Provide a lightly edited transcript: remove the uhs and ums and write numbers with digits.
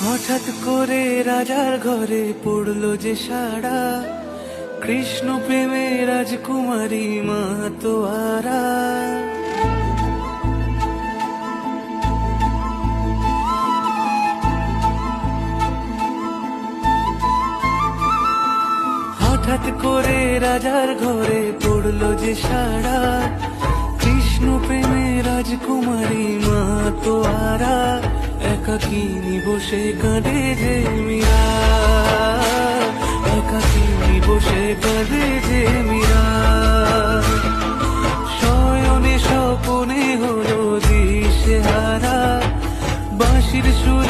হঠাৎ করে রাজার ঘরে পড়লো যে সাড়া, কৃষ্ণ প্রেমে রাজকুমারী মাতোয়ারা। হঠাৎ করে রাজার ঘরে পড়লো যে সাড়া, কৃষ্ণ প্রেমে রাজকুমারী মাতোয়ারা। একাকিনী বসে কাঁদে যে মীরা, একাকিনী বসে কাঁদে যে মীরা। শয়নে স্বপনে হলো দিশেহারা, বাঁশির সুর